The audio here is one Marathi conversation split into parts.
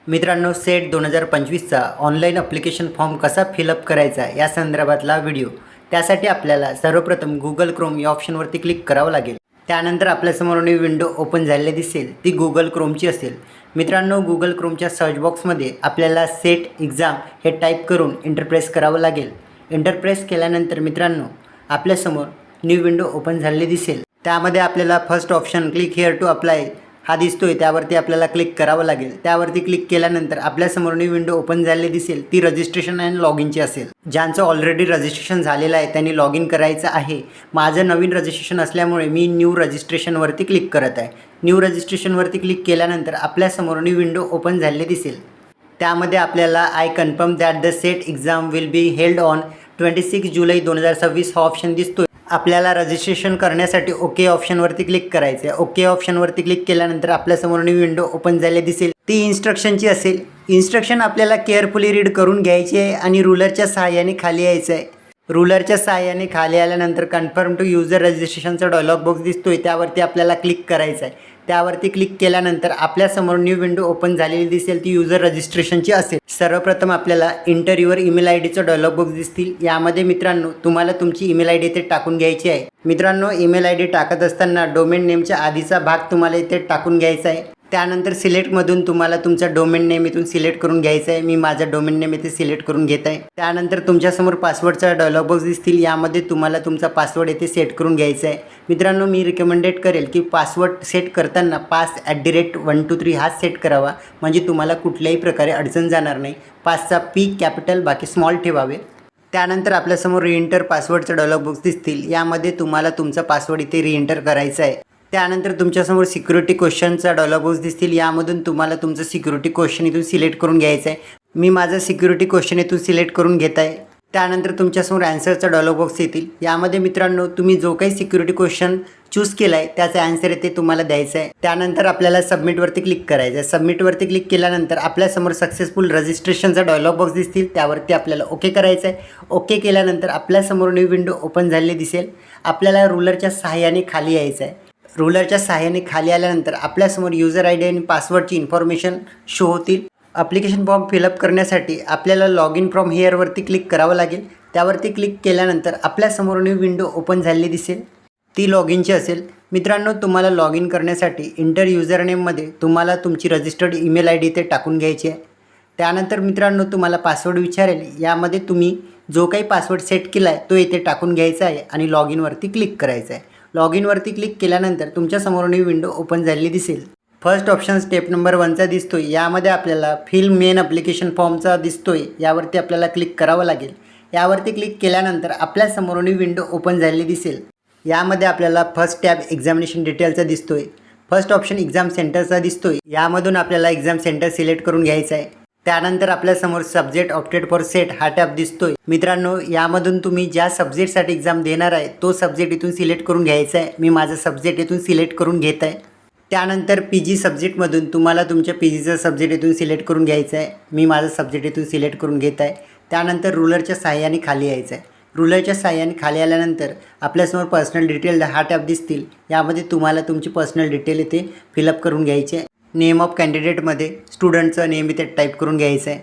मित्रांनो, सेट 2025चा ऑनलाईन ॲप्लिकेशन फॉर्म कसा फिलअप करायचा या संदर्भातला व्हिडिओ. त्यासाठी आपल्याला सर्वप्रथम गुगल क्रोम या ऑप्शनवरती क्लिक करावं लागेल. त्यानंतर आपल्यासमोर न्यू विंडो ओपन झालेली दिसेल, ती गुगल क्रोमची असेल. मित्रांनो, गुगल क्रोमच्या सर्च बॉक्समध्ये आपल्याला सेट एक्झाम हे टाईप करून इंटरप्रेस करावं लागेल. इंटरप्रेस केल्यानंतर मित्रांनो, आपल्यासमोर न्यू विंडो ओपन झालेली दिसेल. त्यामध्ये आपल्याला first option click here to apply हा दिसतोय, त्यावरती आपल्याला क्लिक करावं लागेल. त्यावरती क्लिक केल्यानंतर आपल्यासमोर न्यू विंडो ओपन झालेली दिसेल, ती रजिस्ट्रेशन अँड लॉग इनची असेल. ज्यांचं ऑलरेडी रजिस्ट्रेशन झालेलं आहे त्यांनी लॉग इन करायचं आहे. माझं नवीन रजिस्ट्रेशन असल्यामुळे मी न्यू रजिस्ट्रेशनवरती क्लिक करत आहे. न्यू रजिस्ट्रेशनवरती क्लिक केल्यानंतर आपल्यासमोर न्यू विंडो ओपन झालेली दिसेल. त्यामध्ये आपल्याला I confirm that the set exam will be held on 26 जुलै 2026 हा ऑप्शन दिसतोय. आपल्याला रजिस्ट्रेशन करण्यासाठी ओके ऑप्शनवरती क्लिक करायचं आहे. ओके ऑप्शनवरती क्लिक केल्यानंतर आपल्यासमोर न्यू विंडो ओपन झाली दिसेल. ती इन्स्ट्रक्शनची असेल. इन्स्ट्रक्शन आपल्याला केअरफुली रीड करून घ्यायची आहे आणि रुलरच्या सहाय्याने खाली यायचं आहे. रुलरच्या सहाय्याने खाली आल्यानंतर कन्फर्म टू युजर रजिस्ट्रेशनचा डायलॉग बॉक्स दिसतोय, त्यावरती आपल्याला क्लिक करायचं आहे. त्यावरती क्लिक केल्यानंतर आपल्यासमोर न्यू विंडो ओपन झालेली दिसेल, ती युजर रजिस्ट्रेशनची असेल. सर्वप्रथम आपल्याला इंटर युअर ईमेल आय डीचं डायलॉग बॉक्स दिसतील. यामध्ये मित्रांनो, तुम्हाला तुमची ईमेल आय डी इथे टाकून घ्यायची आहे. मित्रांनो, ईमेल आय डी टाकत असताना डोमेन नेमच्या आधीचा भाग तुम्हाला इथे टाकून घ्यायचा आहे. त्यानंतर सिलेक्टमधून तुम्हाला तुमचा डोमेन नेम इथून सिलेक्ट करून घ्यायचा आहे. मी माझा डोमेन नेम इथे सिलेक्ट करून घेत आहे. त्यानंतर तुमच्यासमोर पासवर्डचा डायलॉग बॉक्स दिसतील. यामध्ये तुम्हाला तुमचा पासवर्ड इथे सेट करून घ्यायचा आहे. मित्रांनो, मी रिकमेंडेड करेल की पासवर्ड सेट करताना pass@123 हाच सेट करावा, म्हणजे तुम्हाला कुठल्याही प्रकारे अडचण जाणार नाही. पासचा P कॅपिटल, बाकी स्मॉल ठेवावे. त्यानंतर आपल्यासमोर रिएंटर पासवर्डचा डायलॉग बॉक्स दिसतील. यामध्ये तुम्हाला तुमचा पासवर्ड इथे रिएंटर करायचा आहे. त्यानंतर तुमच्यासमोर सिक्युरिटी क्वेश्चनचा डायलॉग बॉक्स दिसतील. यामधून तुम्हाला तुमचं सिक्युरिटी क्वेश्चन इथून सिलेक्ट करून घ्यायचं आहे. मी माझं सिक्युरिटी क्वेश्चन इथून सिलेक्ट करून घेत आहे. त्यानंतर तुमच्यासमोर ॲन्सरचा डायलॉग बॉक्स येतील. यामध्ये मित्रांनो, तुम्ही जो काही सिक्युरिटी क्वेश्चन चूज केला आहे त्याचा ॲन्सर इथे तुम्हाला द्यायचं आहे. त्यानंतर आपल्याला सबमिटवरती क्लिक करायचं आहे. सबमिटवरती क्लिक केल्यानंतर आपल्यासमोर सक्सेसफुल रजिस्ट्रेशनचा डायलॉग बॉक्स दिसतील. त्यावरती आपल्याला ओके करायचं आहे. ओके केल्यानंतर आपल्यासमोर न्यू विंडो ओपन झालेली दिसेल. आपल्याला रुलरच्या सहाय्याने खाली यायचं आहे. रुलरच्या सहाय्याने खाली आल्यानंतर आपल्यासमोर युजर आय डी आणि पासवर्डची इन्फॉर्मेशन शो होतील. ॲप्लिकेशन फॉर्म फिलअप करण्यासाठी आपल्याला लॉग इन फ्रॉम हिअरवरती क्लिक करावं लागेल. त्यावरती क्लिक केल्यानंतर आपल्यासमोर न्यू विंडो ओपन झालेली दिसेल, ती लॉग इनची असेल. मित्रांनो, तुम्हाला लॉग इन करण्यासाठी इंटर युजर नेममध्ये तुम्हाला तुमची रजिस्टर्ड ईमेल आय डी इथे टाकून घ्यायची आहे. त्यानंतर मित्रांनो, तुम्हाला पासवर्ड विचारेल. यामध्ये तुम्ही जो काही पासवर्ड सेट केला आहे तो इथे टाकून घ्यायचा आहे आणि लॉग इनवरती क्लिक करायचं आहे. लॉग इनवरती क्लिक केल्यानंतर तुमच्यासमोर न्यू विंडो ओपन झालेली दिसेल. फर्स्ट ऑप्शन स्टेप नंबर 1चा दिसतोय. यामध्ये आपल्याला फिल मेन ॲप्लिकेशन फॉर्मचा दिसतोय. यावरती आपल्याला क्लिक करावं लागेल. यावरती क्लिक केल्यानंतर आपल्यासमोर न्यू विंडो ओपन झालेली दिसेल. यामध्ये आपल्याला फर्स्ट टॅब एक्झामिनेशन डिटेलचा दिसतोय. फर्स्ट ऑप्शन एक्झाम सेंटरचा दिसतोय. यामधून आपल्याला एक्झाम सेंटर सिलेक्ट करून घ्यायचं आहे. त्यानंतर आपल्यासमोर सब्जेक्ट ऑप्टेड फॉर सेट हा टॅब दिसतोय. मित्रांनो, यामधून तुम्ही ज्या सब्जेक्टसाठी एक्झाम देणार आहे तो सब्जेक्ट इथून सिलेक्ट करून घ्यायचा आहे. मी माझा सब्जेक्ट इथून सिलेक्ट करून घेत आहे. त्यानंतर PG सब्जेक्टमधून तुम्हाला तुमच्या PGचा सब्जेक्ट इथून सिलेक्ट करून घ्यायचा आहे. मी माझा सब्जेक्ट इथून सिलेक्ट करून घेत आहे. त्यानंतर रुलरच्या सहाय्याने खाली यायचं आहे. रुलरच्या सहाय्याने खाली आल्यानंतर आपल्यासमोर पर्सनल डिटेल हा टॅब दिसतील. यामध्ये तुम्हाला तुमची पर्सनल डिटेल इथे फिलअप करून घ्यायची आहे. नेम ऑफ कॅन्डिडेटमध्ये स्टुडंटचं नेम इथे टाईप करून घ्यायचं आहे.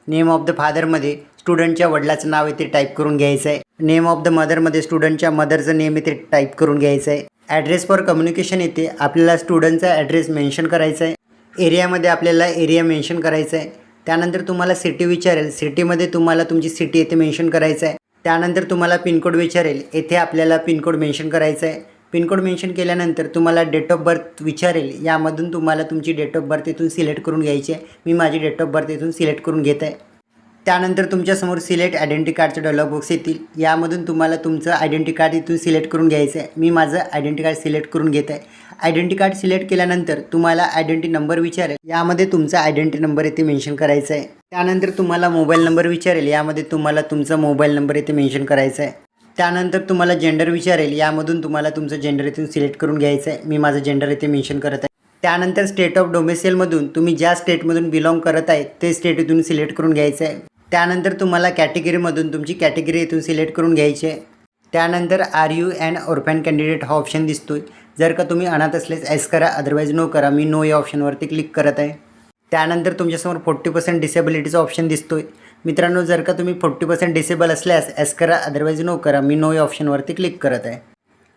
नेम ऑफ द फादरमध्ये स्टुडंटच्या वडिलाचं नाव इथे टाईप करून घ्यायचं आहे. नेम ऑफ द मदरमध्ये स्टुडंटच्या मदरचं नेम इथे टाईप करून घ्यायचं आहे. ॲड्रेस फॉर कम्युनिकेशन येथे आपल्याला स्टुडंटचा ॲड्रेस मेन्शन करायचा आहे. एरियामध्ये आपल्याला एरिया मेन्शन करायचा आहे. त्यानंतर तुम्हाला सिटी विचारेल. सिटीमध्ये तुम्हाला तुमची सिटी येथे मेन्शन करायचं आहे. त्यानंतर तुम्हाला पिनकोड विचारेल. येथे आपल्याला पिनकोड मेन्शन करायचं आहे. पिनकोड मेन्शन केल्यानंतर तुम्हाला डेट ऑफ बर्थ विचारेल. यामधून तुम्हाला तुमची डेट ऑफ बर्थ इथून सिलेक्ट करून घ्यायची आहे. मी माझी डेट ऑफ बर्थ इथून सिलेक्ट करून घेत आहे. त्यानंतर तुमच्यासमोर सिलेक्ट आयडेंटिटी कार्डचे डायलॉग बॉक्स येतील. यामधून तुम्हाला तुमचं आयडेंटिटी कार्ड इथून सिलेक्ट करून घ्यायचं आहे. मी माझं आयडेंटिटी कार्ड सिलेक्ट करून घेत आहे. आयडेंटिटी कार्ड सिलेक्ट केल्यानंतर तुम्हाला आयडेंटिटी नंबर विचारेल. यामध्ये तुमचा आयडेंटिटी नंबर इथे मेन्शन करायचा आहे. त्यानंतर तुम्हाला मोबाईल नंबर विचारेल. यामध्ये तुम्हाला तुमचा मोबाईल नंबर इथे मेन्शन करायचा आहे. त्यानंतर तुम्हाला जेंडर विचारेल. यामधून तुम्हाला तुमचं जेंडर इथून सिलेक्ट करून घ्यायचं आहे. मी माझं जेंडर इथे मेन्शन करत आहे. त्यानंतर स्टेट ऑफ डोमेसिलमधून तुम्ही ज्या स्टेटमधून बिलॉंग करत आहे ते स्टेट इथून सिलेक्ट करून घ्यायचं आहे. त्यानंतर तुम्हाला कॅटेगरीमधून तुमची कॅटेगरी इथून सिलेक्ट करून घ्यायची आहे. त्यानंतर आर यू ॲन ऑर्फॅन कॅन्डिडेट हा ऑप्शन दिसतोय. जर का तुम्ही अनाथ असल्यास एस करा, अदरवाईज नो करा. मी नो या ऑप्शनवरती क्लिक करत आहे. त्यानंतर तुमच्यासमोर 40% डिसेबिलिटीचा ऑप्शन दिसतोय. मित्रांनो, जर का तुम्ही 40% डिसेबल असल्यास एस करा, अदरवाईज नो करा. मी नो या ऑप्शनवरती क्लिक करत आहे.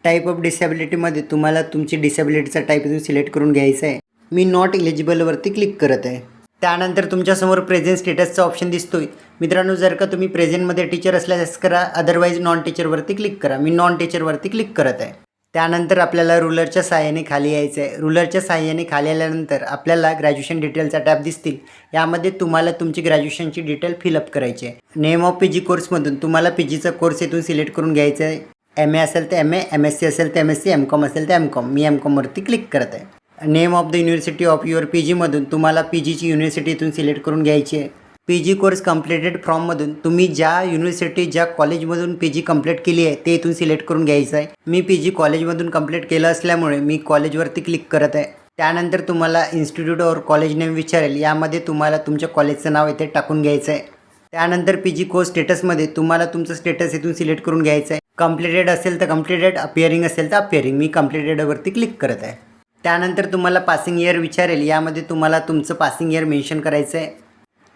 टाईप ऑफ डिसेबिलिटीमध्ये तुम्हाला तुमची डिसेबिलिटीचा टाईप इथून सिलेक्ट करून घ्यायचा आहे. मी नॉट इलिजिबलवरती क्लिक करत आहे. त्यानंतर तुमच्यासमोर प्रेझेंट स्टेटसचा ऑप्शन दिसतोय. मित्रांनो, जर का तुम्ही प्रेझेंटमध्ये टीचर असल्यास एस करा, अदरवाईज नॉन टीचरवरती क्लिक करा. मी नॉन टीचरवरती क्लिक करत आहे. त्यानंतर आपल्याला रुलरच्या साहाय्याने खाली यायचं आहे. रुलरच्या साहाय्याने खाली आल्यानंतर आपल्याला ग्रॅज्युएशन डिटेलचा टॅब दिसतील. यामध्ये तुम्हाला तुमची ग्रॅज्युएशनची डिटेल फिलअप करायची आहे. नेम ऑफ पी जी कोर्समधून तुम्हाला पी जीचा कोर्स इथून सिलेक्ट करून घ्यायचा आहे. एम ए असेल तर M A, M S C असेल तर M S C, M com असेल तर एम कॉम. मी एम कॉमवरती क्लिक करत आहे. Name of the university of your P जीमधून तुम्हाला पी जीची युनिव्हर्सिटी इथून सिलेक्ट करून घ्यायची आहे. पी जी कोर्स कम्प्लिटेड फ्रॉममधून तुम्ही ज्या युनिव्हर्सिटी, ज्या कॉलेजमधून पी जी कंप्लीट केली आहे ते इथून सिलेक्ट करून घ्यायचं आहे. मी पी जी कॉलेजमधून कंप्लीट केलं असल्यामुळे मी कॉलेजवरती क्लिक करत आहे. त्यानंतर तुम्हाला इन्स्टिट्यूट और कॉलेज नेम विचारेल. यामध्ये तुम्हाला तुमच्या कॉलेजचं नाव इथे टाकून घ्यायचं आहे. त्यानंतर पी जी कोर्स स्टेटसमध्ये तुम्हाला तुमचं स्टेटस इथून सिलेक्ट करून घ्यायचं आहे. कम्प्लिटेड असेल तर कम्प्लिटेड, अपिअरिंग असेल तर अपिअरिंग. मी कम्प्लिटेडवरती क्लिक करत आहे. त्यानंतर तुम्हाला पासिंग इयर विचारेल. यामध्ये तुम्हाला तुमचं पासिंग इयर मेन्शन करायचं आहे.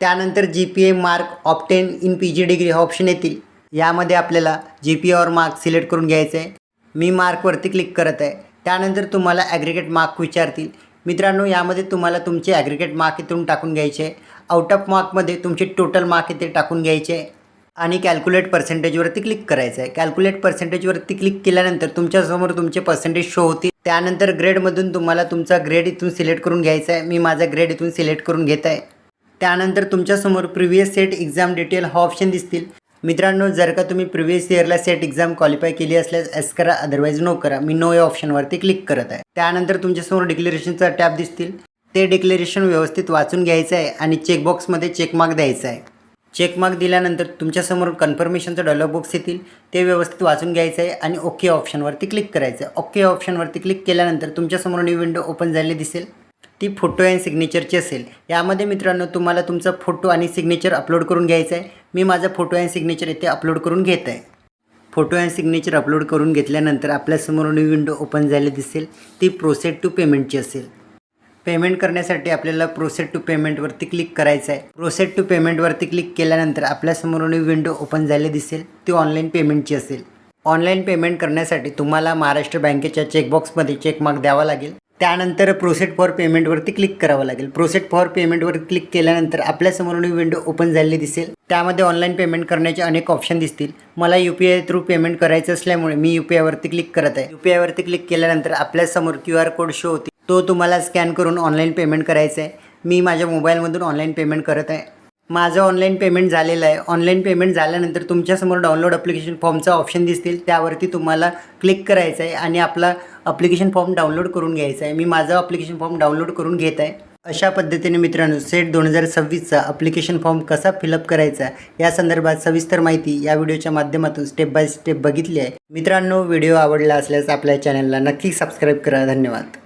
त्यानंतर G P A mark obtain in P G degree हा ऑप्शन येतील. यामध्ये आपल्याला G P ever mark select करून घ्यायचं आहे. मी मार्कवरती क्लिक करत आहे. त्यानंतर तुम्हाला ॲग्रिगेट मार्क विचारतील. मित्रांनो, यामध्ये तुम्हाला तुमचे ॲग्रिगेट मार्क इथून टाकून घ्यायचे आहे. आउट ऑफ मार्कमध्ये तुमचे टोटल मार्क इथे टाकून घ्यायचे आहे आणि कॅल्क्युलेट पर्सेंटेजवरती क्लिक करायचं आहे. कॅल्क्युलेट पर्सेंटेजवरती क्लिक केल्यानंतर तुमच्यासमोर तुमचे पर्सेंटेज शो होतील. त्यानंतर ग्रेडमधून तुम्हाला तुमचा ग्रेड इथून सिलेक्ट करून घ्यायचा आहे. मी माझा ग्रेड इथून सिलेक्ट करून घेत आहे. त्यानंतर तुमच्यासमोर प्रिव्हियस सेट एक्झाम डिटेल हा ऑप्शन दिसतील. मित्रांनो, जर का तुम्ही प्रिव्हियस इयरला सेट एक्झाम क्वालिफाय केली असल्यास एस करा, अदरवाईज नो करा. मी नो या ऑप्शनवरती क्लिक करत आहे. त्यानंतर तुमच्यासमोर डिक्लेरेशनचा टॅब दिसतील. ते डिक्लेरेशन व्यवस्थित वाचून घ्यायचं आहे आणि चेकबॉक्समध्ये चेकमार्क द्यायचा आहे. चेकमार्क दिल्यानंतर तुमच्यासमोर कन्फर्मेशनचा डायलॉग बॉक्स येतील. ते व्यवस्थित वाचून घ्यायचं आहे आणि ओके ऑप्शनवरती क्लिक करायचं आहे. ओके ऑप्शनवरती क्लिक केल्यानंतर तुमच्यासमोर न्यू विंडो ओपन झाली दिसेल. ती फोटो अँड सिग्नेचरची असेल. यामध्ये मित्रांनो, तुम्हाला तुमचा फोटो आणि सिग्नेचर अपलोड करून घ्यायचं आहे. मी माझा फोटो अँड सिग्नेचर इथे अपलोड करून घेत आहे. फोटो अँड सिग्नेचर अपलोड करून घेतल्यानंतर आपल्यासमोर न्यू विंडो ओपन झाली दिसेल. ती प्रोसेड टू पेमेंटची असेल. पेमेंट करण्यासाठी आपल्याला प्रोसेड टू पेमेंटवरती क्लिक करायचं आहे. प्रोसेड टू पेमेंटवरती क्लिक केल्यानंतर आपल्यासमोर न्यू विंडो ओपन झाली दिसेल. ती ऑनलाईन पेमेंटची असेल. ऑनलाईन पेमेंट करण्यासाठी तुम्हाला महाराष्ट्र बँकेच्या चेकबॉक्समध्ये चेकमार्क द्यावा लागेल. त्यानंतर प्रोसेड फॉर पेमेंटवरती क्लिक करावं लागेल. प्रोसेड फॉर पेमेंटवर क्लिक केल्यानंतर आपल्यासमोर न्यू विंडो ओपन झाली दिसेल. त्यामध्ये ऑनलाईन पेमेंट करण्याचे अनेक ऑप्शन दिसतील. मला U P I through payment करायचं असल्यामुळे मी यू पी आयवरती क्लिक करत आहे. यू पी आयवरती क्लिक केल्यानंतर आपल्यासमोर QR कोड शो होतील. तो तुम्हाला स्कॅन करून ऑनलाईन पेमेंट करायचं आहे. मी माझ्या मोबाईलमधून ऑनलाईन पेमेंट करत आहे. माझं ऑनलाईन पेमेंट झालेलं आहे. ऑनलाईन पेमेंट झाल्यानंतर तुमच्यासमोर डाउनलोड ॲप्लिकेशन फॉर्मचा ऑप्शन दिसतील. त्यावरती तुम्हाला क्लिक करायचं आहे आणि आपला ॲप्लिकेशन फॉर्म डाउनलोड करून घ्यायचा आहे. मी माझा ॲप्लिकेशन फॉर्म डाउनलोड करून घेत आहे. अशा पद्धतीने मित्रांनो, सेट 2026चा ॲप्लिकेशन फॉर्म कसा फिलअप करायचा या संदर्भात सविस्तर माहिती या व्हिडिओच्या माध्यमातून स्टेप बाय स्टेप बघितली आहे. मित्रांनो, व्हिडिओ आवडला असल्यास आपल्या चॅनलला नक्की सबस्क्राईब करा. धन्यवाद.